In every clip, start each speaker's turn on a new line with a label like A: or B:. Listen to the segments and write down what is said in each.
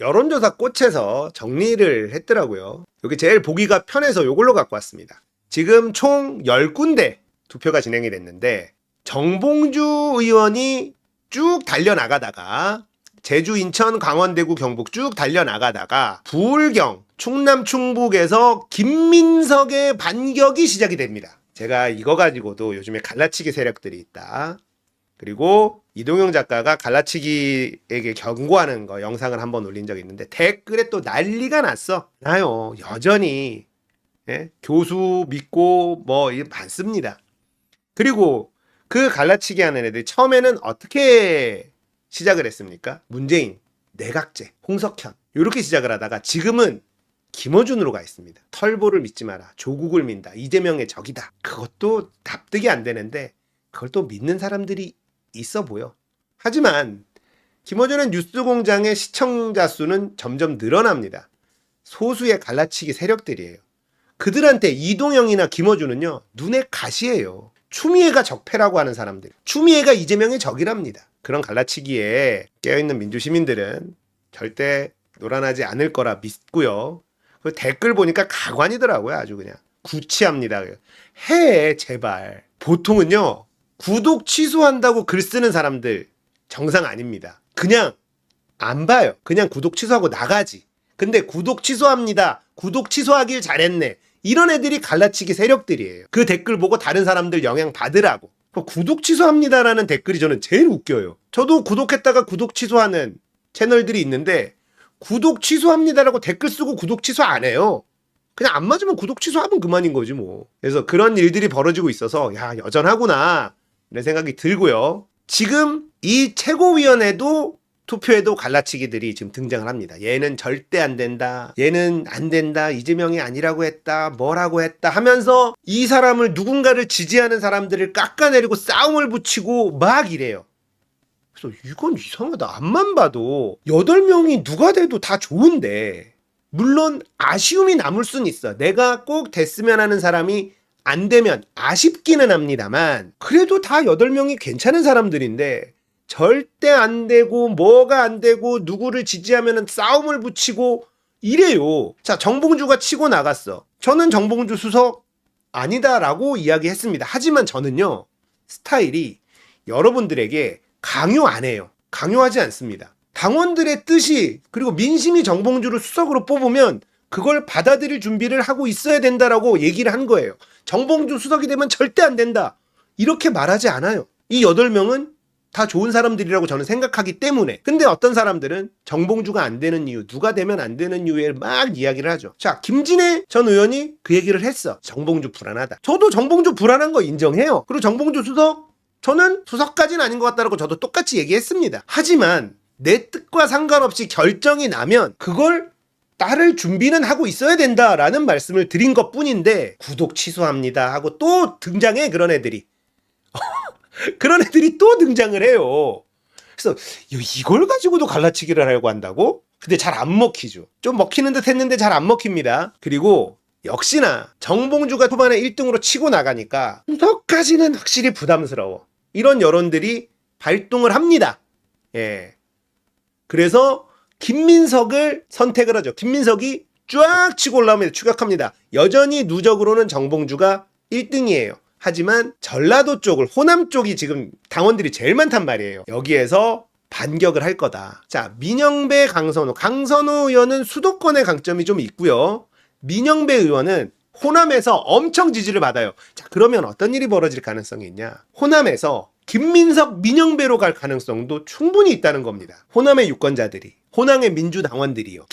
A: 여론조사 꽃에서 정리를 했더라고요. 여기 제일 보기가 편해서 이걸로 갖고 왔습니다. 지금 총 10군데 투표가 진행이 됐는데 정봉주 의원이 쭉 달려나가다가 제주, 인천, 강원, 대구, 경북 쭉 달려나가다가 부울경, 충남, 충북에서 김민석의 반격이 시작이 됩니다. 제가 이거 가지고도 요즘에 갈라치기 세력들이 있다. 그리고 이동영 작가가 갈라치기에게 경고하는 거 영상을 한번 올린 적이 있는데 댓글에 또 난리가 났어. 나요. 여전히 교수 믿고 뭐 많습니다. 그리고 그 갈라치기 하는 애들이 처음에는 어떻게 시작을 했습니까? 문재인, 내각제, 홍석현 이렇게 시작을 하다가 지금은 김어준으로 가 있습니다. 털보를 믿지 마라. 조국을 민다. 이재명의 적이다. 그것도 납득이 안 되는데 그걸 또 믿는 사람들이 있어 보여. 하지만 김어준의 뉴스공장의 시청자 수는 점점 늘어납니다. 소수의 갈라치기 세력들이에요. 그들한테 이동영이나 김어준은요 눈에 가시예요. 추미애가 적폐라고 하는 사람들, 추미애가 이재명의 적이랍니다. 그런 갈라치기에 깨어있는 민주시민들은 절대 노란하지 않을 거라 믿고요. 그 댓글 보니까 가관이더라고요. 아주 그냥 구치합니다. 해 제발. 보통은요 구독 취소한다고 글 쓰는 사람들 정상 아닙니다. 그냥 안 봐요. 그냥 구독 취소하고 나가지. 근데 구독 취소합니다. 구독 취소하길 잘했네. 이런 애들이 갈라치기 세력들이에요. 그 댓글 보고 다른 사람들 영향 받으라고. 구독 취소합니다라는 댓글이 저는 제일 웃겨요. 저도 구독했다가 구독 취소하는 채널들이 있는데 구독 취소합니다라고 댓글 쓰고 구독 취소 안 해요. 그냥 안 맞으면 구독 취소하면 그만인 거지 뭐. 그래서 그런 일들이 벌어지고 있어서 야 여전하구나 이런 생각이 들고요. 지금 이 최고위원회도 투표에도 갈라치기들이 지금 등장을 합니다. 얘는 절대 안 된다. 얘는 안 된다. 이재명이 아니라고 했다. 뭐라고 했다 하면서 이 사람을 누군가를 지지하는 사람들을 깎아내리고 싸움을 붙이고 막 이래요. 그래서 이건 이상하다. 앞만 봐도 8명이 누가 돼도 다 좋은데 물론 아쉬움이 남을 순 있어. 내가 꼭 됐으면 하는 사람이 안 되면 아쉽기는 합니다만 그래도 다 8명이 괜찮은 사람들인데 절대 안 되고 뭐가 안 되고 누구를 지지하면 싸움을 붙이고 이래요. 자, 정봉주가 치고 나갔어. 저는 정봉주 수석 아니다라고 이야기했습니다. 하지만 저는요 스타일이 여러분들에게 강요 안 해요. 강요하지 않습니다. 당원들의 뜻이 그리고 민심이 정봉주를 수석으로 뽑으면 그걸 받아들일 준비를 하고 있어야 된다라고 얘기를 한 거예요. 정봉주 수석이 되면 절대 안 된다. 이렇게 말하지 않아요. 이 8명은 다 좋은 사람들이라고 저는 생각하기 때문에. 근데 어떤 사람들은 정봉주가 안 되는 이유, 누가 되면 안 되는 이유에 막 이야기를 하죠. 자, 김진애 전 의원이 그 얘기를 했어. 정봉주 불안하다. 저도 정봉주 불안한 거 인정해요. 그리고 정봉주 수석, 저는 수석까지는 아닌 것 같다라고 저도 똑같이 얘기했습니다. 하지만 내 뜻과 상관없이 결정이 나면 그걸 따를 준비는 하고 있어야 된다라는 말씀을 드린 것 뿐인데 구독 취소합니다 하고 또 등장해 그런 애들이. 그런 애들이 또 등장을 해요. 그래서 이걸 가지고도 갈라치기를 하려고 한다고? 근데 잘 안 먹히죠. 좀 먹히는 듯 했는데 잘 안 먹힙니다. 그리고 역시나 정봉주가 초반에 1등으로 치고 나가니까 수석까지는 확실히 부담스러워. 이런 여론들이 발동을 합니다. 예. 그래서 김민석을 선택을 하죠. 김민석이 쫙 치고 올라오면서 추격합니다. 여전히 누적으로는 정봉주가 1등이에요. 하지만 전라도 쪽을 호남 쪽이 지금 당원들이 제일 많단 말이에요. 여기에서 반격을 할 거다. 자, 민영배, 강선호 의원은 수도권의 강점이 좀 있고요. 민영배 의원은 호남에서 엄청 지지를 받아요. 자, 그러면 어떤 일이 벌어질 가능성이 있냐? 호남에서 김민석, 민영배로 갈 가능성도 충분히 있다는 겁니다. 호남의 유권자들이, 호남의 민주당원들이요.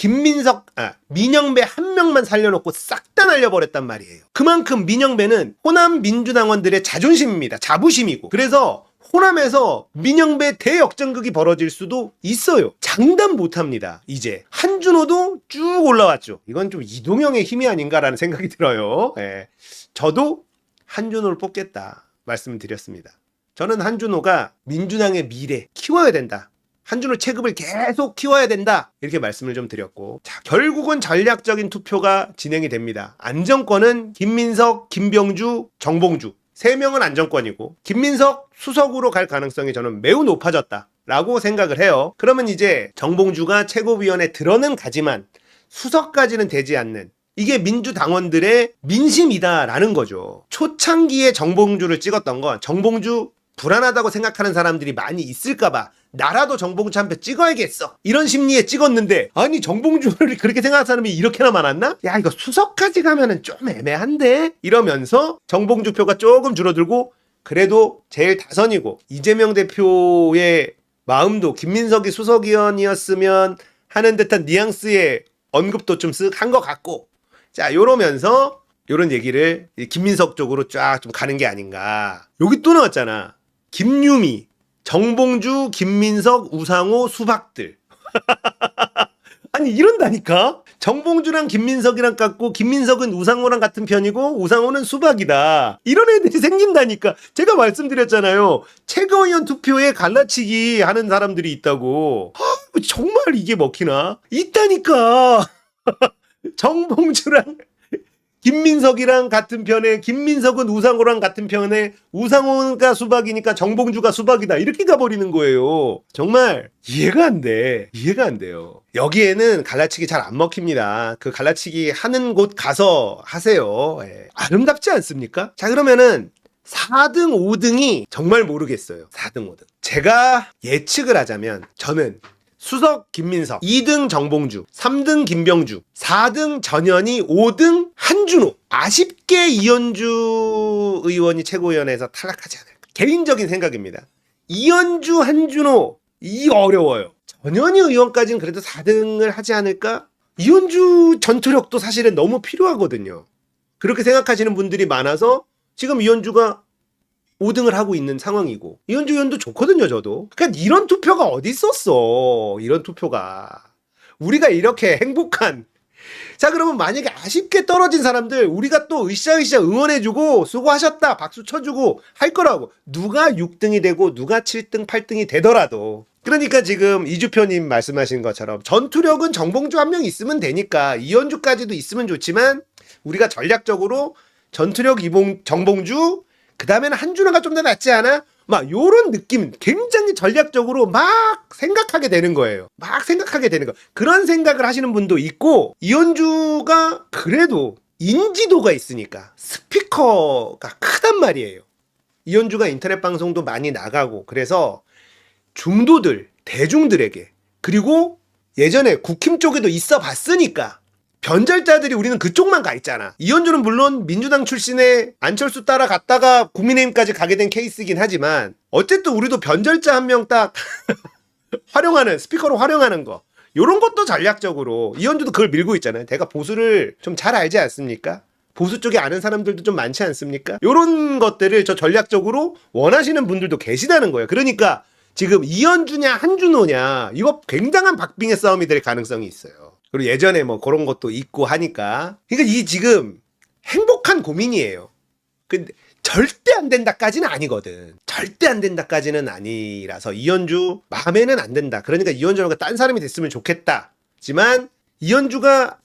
A: 민영배 한 명만 살려놓고 싹 다 날려버렸단 말이에요. 그만큼 민영배는 호남 민주당원들의 자존심입니다. 자부심이고. 그래서 호남에서 민영배 대역전극이 벌어질 수도 있어요. 장담 못합니다. 이제 한준호도 쭉 올라왔죠. 이건 좀 이동영의 힘이 아닌가라는 생각이 들어요. 예. 저도 한준호를 뽑겠다 말씀을 드렸습니다. 저는 한준호가 민주당의 미래 키워야 된다. 한준호 체급을 계속 키워야 된다. 이렇게 말씀을 좀 드렸고, 자, 결국은 전략적인 투표가 진행이 됩니다. 안정권은 김민석, 김병주, 정봉주 3명은 안정권이고 김민석 수석으로 갈 가능성이 저는 매우 높아졌다. 라고 생각을 해요. 그러면 이제 정봉주가 최고위원에 들어는 가지만 수석까지는 되지 않는, 이게 민주당원들의 민심이다라는 거죠. 초창기에 정봉주를 찍었던 건 정봉주 불안하다고 생각하는 사람들이 많이 있을까봐 나라도 정봉주 한 표 찍어야겠어, 이런 심리에 찍었는데, 아니 정봉주를 그렇게 생각하는 사람이 이렇게나 많았나? 야, 이거 수석까지 가면은 좀 애매한데? 이러면서 정봉주 표가 조금 줄어들고, 그래도 제일 다선이고 이재명 대표의 마음도 김민석이 수석위원이었으면 하는 듯한 뉘앙스의 언급도 좀 쓱 한 것 같고, 자, 요러면서 요런 얘기를 김민석 쪽으로 쫙 좀 가는 게 아닌가. 여기 또 나왔잖아. 김유미, 정봉주, 김민석, 우상호, 수박들. 아니 이런다니까. 정봉주랑 김민석이랑 같고 김민석은 우상호랑 같은 편이고 우상호는 수박이다, 이런 애들이 생긴다니까. 제가 말씀드렸잖아요. 최고위원 투표에 갈라치기 하는 사람들이 있다고. 정말 이게 먹히나? 있다니까. 정봉주랑 김민석이랑 같은 편에, 김민석은 우상호랑 같은 편에, 우상호가 수박이니까 정봉주가 수박이다, 이렇게 가버리는 거예요. 정말 이해가 안 돼. 이해가 안 돼요. 여기에는 갈라치기 잘 안 먹힙니다. 그 갈라치기 하는 곳 가서 하세요. 예. 아름답지 않습니까? 자, 그러면은 4등, 5등이 정말 모르겠어요. 4등, 5등. 제가 예측을 하자면 저는 수석 김민석, 2등 정봉주, 3등 김병주, 4등 전현희, 5등 한준호. 아쉽게 이현주 의원이 최고위원회에서 탈락하지 않을까. 개인적인 생각입니다. 이현주, 한준호, 이 어려워요. 전현희 의원까지는 그래도 4등을 하지 않을까? 이현주 전투력도 사실은 너무 필요하거든요. 그렇게 생각하시는 분들이 많아서 지금 이현주가 5등을 하고 있는 상황이고, 이현주 의원도 좋거든요, 저도. 그러니까 이런 투표가 어디 있었어. 이런 투표가. 우리가 이렇게 행복한. 자, 그러면 만약에 아쉽게 떨어진 사람들 우리가 또 으쌰으쌰 응원해주고 수고하셨다 박수 쳐주고 할 거라고. 누가 6등이 되고 누가 7등 8등이 되더라도. 그러니까 지금 이주표님 말씀하신 것처럼 전투력은 정봉주 한 명 있으면 되니까 이현주까지도 있으면 좋지만, 우리가 전략적으로 전투력 정봉주, 그 다음에는 한준호가 좀 더 낫지 않아? 막 요런 느낌, 굉장히 전략적으로 막 생각하게 되는 거예요. 막 생각하게 되는 거. 그런 생각을 하시는 분도 있고, 이현주가 그래도 인지도가 있으니까 스피커가 크단 말이에요. 이현주가 인터넷 방송도 많이 나가고, 그래서 중도들, 대중들에게, 그리고 예전에 국힘 쪽에도 있어 봤으니까 변절자들이 우리는 그쪽만 가 있잖아. 이현주는 물론 민주당 출신의 안철수 따라갔다가 국민의힘까지 가게 된 케이스이긴 하지만, 어쨌든 우리도 변절자 한 명 딱 활용하는, 스피커로 활용하는 거, 요런 것도 전략적으로 이현주도 그걸 밀고 있잖아요. 내가 보수를 좀 잘 알지 않습니까? 보수 쪽에 아는 사람들도 좀 많지 않습니까? 요런 것들을 저 전략적으로 원하시는 분들도 계시다는 거예요. 그러니까 지금 이현주냐 한준호냐, 이거 굉장한 박빙의 싸움이 될 가능성이 있어요. 그리고 예전에 뭐 그런 것도 있고 하니까. 그러니까 이 지금 행복한 고민이에요. 근데 절대 안 된다까지는 아니거든. 절대 안 된다까지는 아니라서 이현주 마음에는 안 든다. 그러니까 이현주가 딴 사람이 됐으면 좋겠다. 하지만 이현주가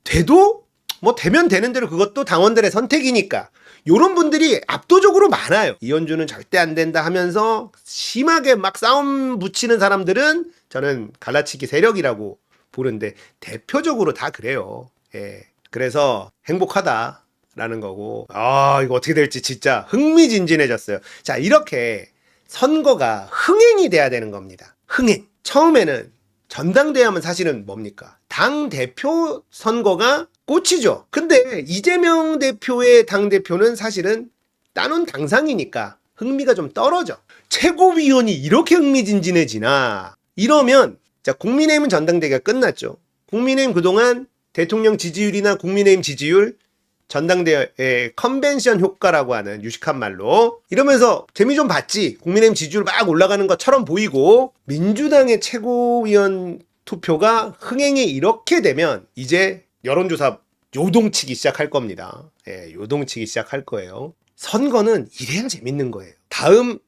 A: 돼도 뭐 되면 되는 대로 그것도 당원들의 선택이니까. 요런 분들이 압도적으로 많아요. 이현주는 절대 안 된다 하면서 심하게 막 싸움 붙이는 사람들은 저는 갈라치기 세력이라고 보는데, 대표적으로 다 그래요. 예. 그래서 행복하다라는 거고, 이거 어떻게 될지 진짜 흥미진진해졌어요. 자, 이렇게 선거가 흥행이 돼야 되는 겁니다. 흥행. 처음에는 전당대회 하면 사실은 뭡니까? 당대표 선거가 꽃이죠. 근데 이재명 대표의 당대표는 사실은 따놓은 당상이니까 흥미가 좀 떨어져. 최고위원이 이렇게 흥미진진해지나? 이러면, 자, 국민의힘은 전당대회가 끝났죠. 국민의힘 그동안 대통령 지지율이나 국민의힘 지지율, 전당대회 컨벤션 효과라고 하는 유식한 말로, 이러면서 재미 좀 봤지. 국민의힘 지지율 막 올라가는 것처럼 보이고, 민주당의 최고위원 투표가 흥행이 이렇게 되면 이제 여론조사 요동치기 시작할 겁니다. 예, 요동치기 시작할 거예요. 선거는 이래야 재밌는 거예요. 다음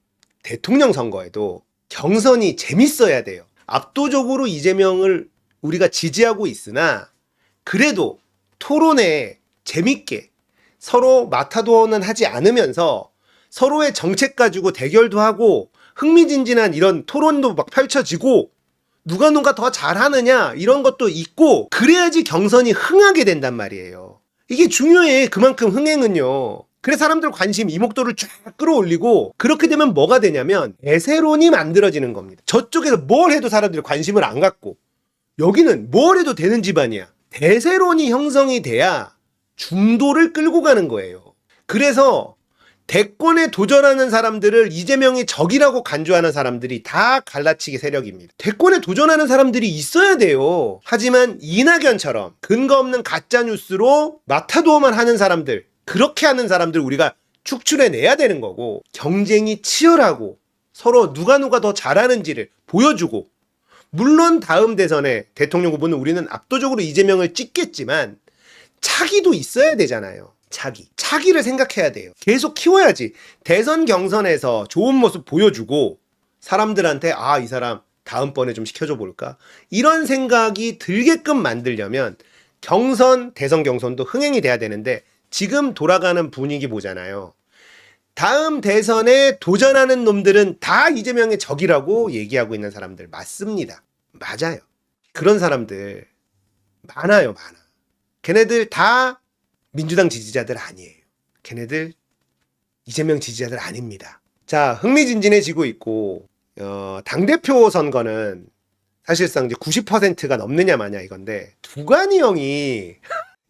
A: 대통령 선거에도 경선이 재밌어야 돼요. 압도적으로 이재명을 우리가 지지하고 있으나, 그래도 토론에 재밌게 서로 마타도어는 하지 않으면서 서로의 정책 가지고 대결도 하고 흥미진진한 이런 토론도 막 펼쳐지고 누가 더 잘하느냐 이런 것도 있고 그래야지 경선이 흥하게 된단 말이에요. 이게 중요해. 그만큼 흥행은요. 그래서 사람들 관심 이목도를 쫙 끌어올리고 그렇게 되면 뭐가 되냐면 대세론이 만들어지는 겁니다. 저쪽에서 뭘 해도 사람들이 관심을 안 갖고 여기는 뭘 해도 되는 집안이야. 대세론이 형성이 돼야 중도를 끌고 가는 거예요. 그래서 대권에 도전하는 사람들을 이재명이 적이라고 간주하는 사람들이 다 갈라치기 세력입니다. 대권에 도전하는 사람들이 있어야 돼요. 하지만 이낙연처럼 근거 없는 가짜뉴스로 마타도어만 하는 사람들, 그렇게 하는 사람들 우리가 축출해내야 되는 거고 경쟁이 치열하고 서로 누가 더 잘하는지를 보여주고 물론 다음 대선에 대통령 후보는 우리는 압도적으로 이재명을 찍겠지만 차기도 있어야 되잖아요. 차기를 생각해야 돼요. 계속 키워야지. 대선 경선에서 좋은 모습 보여주고 사람들한테 이 사람 다음번에 좀 시켜줘 볼까? 이런 생각이 들게끔 만들려면 대선 경선도 흥행이 돼야 되는데 지금 돌아가는 분위기 보잖아요. 다음 대선에 도전하는 놈들은 다 이재명의 적이라고 얘기하고 있는 사람들 맞습니다. 맞아요. 그런 사람들 많아요. 걔네들 다 민주당 지지자들 아니에요. 걔네들 이재명 지지자들 아닙니다. 자, 흥미진진해지고 있고 당대표 선거는 사실상 이제 90%가 넘느냐 마냐 이건데 두관이 형이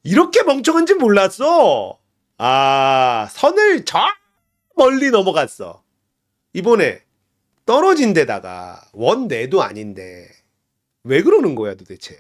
A: 이렇게 멍청한지 몰랐어. 선을 저 멀리 넘어갔어. 이번에 떨어진 데다가 원내도 아닌데 왜 그러는 거야 도대체.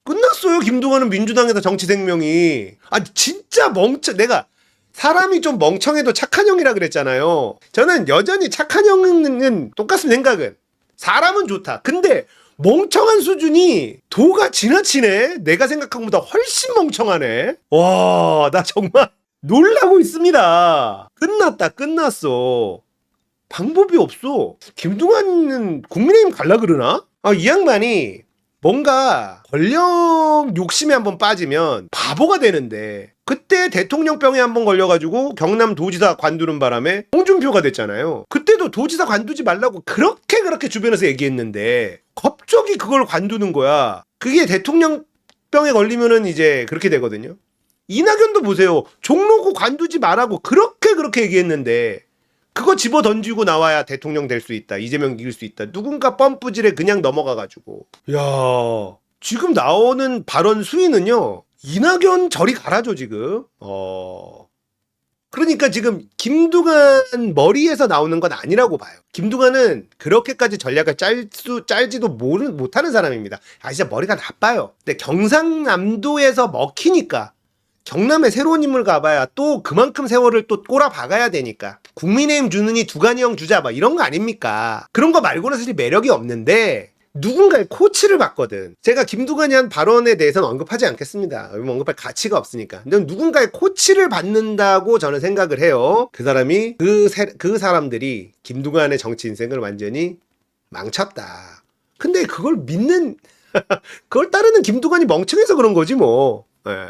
A: 끝났어요. 김두관은 민주당에서 정치 생명이. 진짜 내가 사람이 좀 멍청해도 착한 형이라 그랬잖아요. 저는 여전히 착한 형은 똑같은 생각은. 사람은 좋다. 근데 멍청한 수준이 도가 지나치네. 내가 생각한 것보다 훨씬 멍청하네. 와, 나 정말 놀라고 있습니다. 끝났어. 방법이 없어. 김두관은 국민의힘 갈라 그러나? 이 양반이 뭔가 권력 욕심에 한번 빠지면 바보가 되는데 그때 대통령병에 한번 걸려가지고 경남 도지사 관두는 바람에 홍준표가 됐잖아요. 그때도 도지사 관두지 말라고 그렇게 주변에서 얘기했는데 갑자기 그걸 관두는 거야. 그게 대통령병에 걸리면은 이제 그렇게 되거든요. 이낙연도 보세요. 종로구 관두지 말라고 그렇게 얘기했는데 그거 집어 던지고 나와야 대통령 될 수 있다. 이재명 이길 수 있다. 누군가 뻔뿌질에 그냥 넘어가가지고. 야, 지금 나오는 발언 수위는요. 이낙연 저리 가라죠 지금. 그러니까 지금 김두관 머리에서 나오는 건 아니라고 봐요. 김두관은 그렇게까지 전략을 짤지도 못하는 사람입니다. 진짜 머리가 나빠요. 근데 경상남도에서 먹히니까 경남에 새로운 인물 가봐야 또 그만큼 세월을 또 꼬라박아야 되니까 국민의힘 주느니 두관이 형 주자 이런 거 아닙니까? 그런 거 말고는 사실 매력이 없는데 누군가의 코치를 받거든. 제가 김두관이 한 발언에 대해서는 언급하지 않겠습니다. 언급할 가치가 없으니까. 근데 누군가의 코치를 받는다고 저는 생각을 해요. 그 사람이 그 사람들이 김두관의 정치 인생을 완전히 망쳤다. 근데 그걸 그걸 따르는 김두관이 멍청해서 그런 거지 뭐.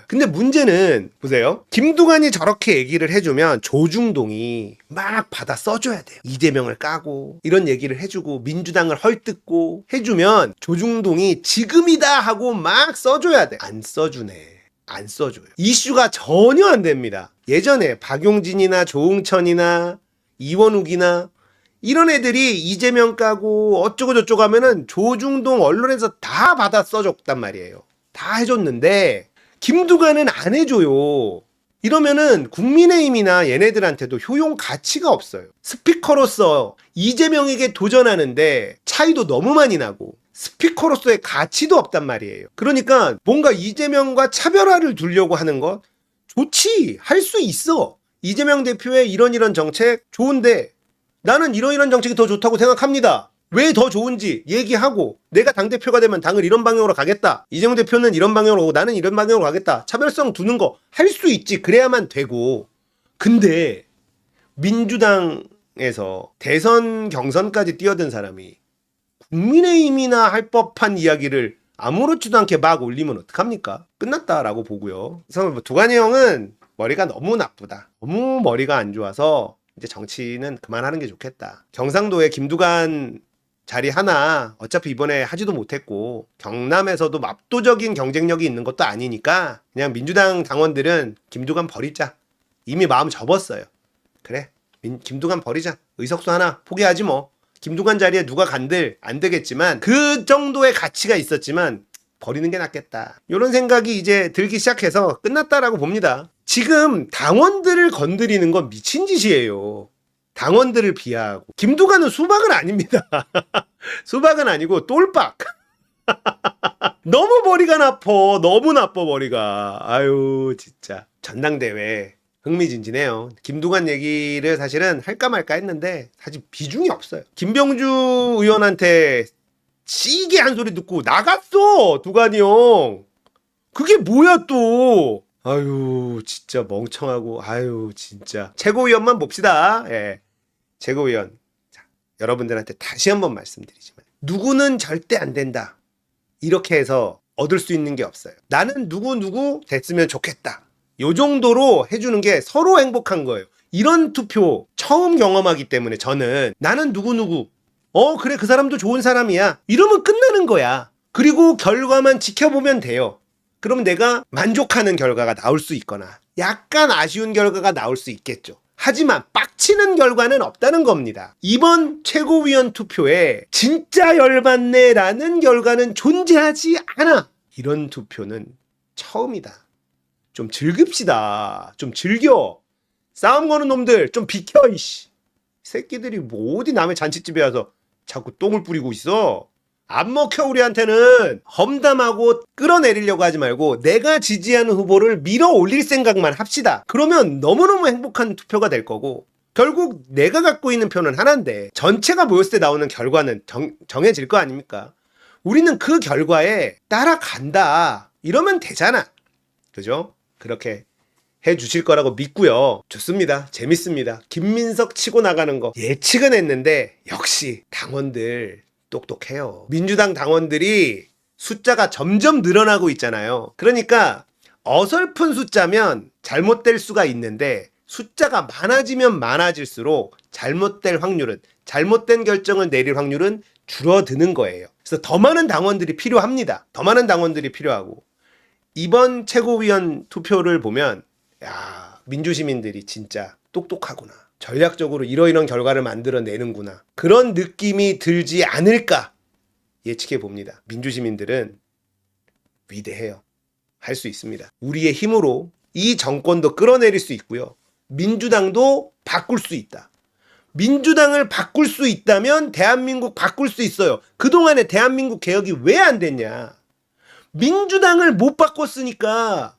A: 근데 문제는 보세요. 김두관이 저렇게 얘기를 해주면 조중동이 막 받아 써줘야 돼요. 이재명을 까고 이런 얘기를 해주고 민주당을 헐뜯고 해주면 조중동이 지금이다 하고 막 써줘야 돼. 안 써줘요. 이슈가 전혀 안 됩니다. 예전에 박용진이나 조응천이나 이원욱이나 이런 애들이 이재명 까고 어쩌고 저쩌고 하면은 조중동 언론에서 다 받아 써줬단 말이에요. 다 해줬는데 김두관은 안 해줘요. 이러면은 국민의힘이나 얘네들한테도 효용 가치가 없어요. 스피커로서 이재명에게 도전하는데 차이도 너무 많이 나고 스피커로서의 가치도 없단 말이에요. 그러니까 뭔가 이재명과 차별화를 두려고 하는 것 좋지. 할 수 있어. 이재명 대표의 이런 정책 좋은데 나는 이런 정책이 더 좋다고 생각합니다. 왜 더 좋은지 얘기하고 내가 당대표가 되면 당을 이런 방향으로 가겠다. 이재명 대표는 이런 방향으로 가고 나는 이런 방향으로 가겠다. 차별성 두는 거 할 수 있지. 그래야만 되고. 근데 민주당에서 대선 경선까지 뛰어든 사람이 국민의힘이나 할 법한 이야기를 아무렇지도 않게 막 올리면 어떡합니까? 끝났다라고 보고요. 그래서 두관이 형은 머리가 너무 나쁘다. 너무 머리가 안 좋아서 이제 정치는 그만하는 게 좋겠다. 경상도에 김두관 자리 하나 어차피 이번에 하지도 못했고 경남에서도 압도적인 경쟁력이 있는 것도 아니니까 그냥 민주당 당원들은 김두관 버리자. 이미 마음 접었어요. 그래, 김두관 버리자. 의석수 하나 포기하지 뭐. 김두관 자리에 누가 간들 안 되겠지만 그 정도의 가치가 있었지만 버리는 게 낫겠다. 이런 생각이 이제 들기 시작해서 끝났다라고 봅니다. 지금 당원들을 건드리는 건 미친 짓이에요. 당원들을 비하하고. 김두관은 수박은 아닙니다. 수박은 아니고 똘박. 너무 머리가 나빠. 너무 나빠 머리가. 아유 진짜. 전당대회 흥미진진해요. 김두관 얘기를 사실은 할까 말까 했는데 사실 비중이 없어요. 김병주 의원한테 시게 한 소리 듣고 나갔어. 두관이 형. 그게 뭐야 또. 아유 진짜 멍청하고. 아유 진짜. 최고위원만 봅시다. 예. 최고위원. 자, 여러분들한테 다시 한번 말씀드리지만 누구는 절대 안 된다. 이렇게 해서 얻을 수 있는 게 없어요. 나는 누구 됐으면 좋겠다. 요 정도로 해주는 게 서로 행복한 거예요. 이런 투표 처음 경험하기 때문에 저는 나는 누구 그래 그 사람도 좋은 사람이야 이러면 끝나는 거야. 그리고 결과만 지켜보면 돼요. 그럼 내가 만족하는 결과가 나올 수 있거나 약간 아쉬운 결과가 나올 수 있겠죠. 하지만 빡치는 결과는 없다는 겁니다. 이번 최고위원 투표에 진짜 열받네 라는 결과는 존재하지 않아. 이런 투표는 처음이다. 좀 즐깁시다. 좀 즐겨. 싸움 거는 놈들 좀 비켜. 이씨. 새끼들이 뭐 어디 남의 잔치집에 와서 자꾸 똥을 뿌리고 있어. 안 먹혀. 우리한테는 험담하고 끌어내리려고 하지 말고 내가 지지하는 후보를 밀어 올릴 생각만 합시다. 그러면 너무너무 행복한 투표가 될 거고 결국 내가 갖고 있는 표는 하나인데 전체가 모였을 때 나오는 결과는 정해질 거 아닙니까? 우리는 그 결과에 따라간다. 이러면 되잖아. 그죠? 그렇게 해주실 거라고 믿고요. 좋습니다. 재밌습니다. 김민석 치고 나가는 거 예측은 했는데 역시 당원들 똑똑해요. 민주당 당원들이 숫자가 점점 늘어나고 있잖아요. 그러니까 어설픈 숫자면 잘못될 수가 있는데 숫자가 많아지면 많아질수록 잘못될 확률은, 잘못된 결정을 내릴 확률은 줄어드는 거예요. 그래서 더 많은 당원들이 필요합니다. 더 많은 당원들이 필요하고 이번 최고위원 투표를 보면 야, 민주시민들이 진짜 똑똑하구나. 전략적으로 이러이런 결과를 만들어내는구나. 그런 느낌이 들지 않을까 예측해 봅니다. 민주시민들은 위대해요. 할 수 있습니다. 우리의 힘으로 이 정권도 끌어내릴 수 있고요. 민주당도 바꿀 수 있다. 민주당을 바꿀 수 있다면 대한민국 바꿀 수 있어요. 그동안에 대한민국 개혁이 왜 안 됐냐. 민주당을 못 바꿨으니까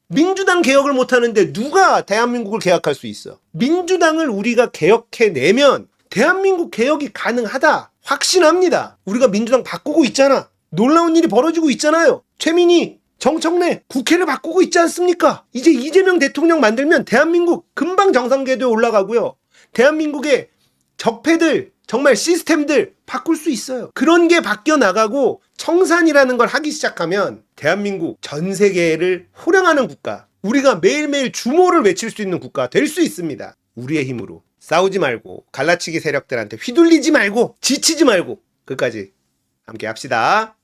A: 민주당 개혁을 못하는데 누가 대한민국을 개혁할 수 있어. 민주당을 우리가 개혁해내면 대한민국 개혁이 가능하다. 확신합니다. 우리가 민주당 바꾸고 있잖아. 놀라운 일이 벌어지고 있잖아요. 최민희, 정청래 국회를 바꾸고 있지 않습니까? 이제 이재명 대통령 만들면 대한민국 금방 정상궤도에 올라가고요. 대한민국의 적폐들, 정말 시스템들 바꿀 수 있어요. 그런 게 바뀌어 나가고 청산이라는 걸 하기 시작하면 대한민국 전 세계를 호령하는 국가, 우리가 매일매일 주모를 외칠 수 있는 국가 될 수 있습니다. 우리의 힘으로 싸우지 말고 갈라치기 세력들한테 휘둘리지 말고 지치지 말고 끝까지 함께 합시다.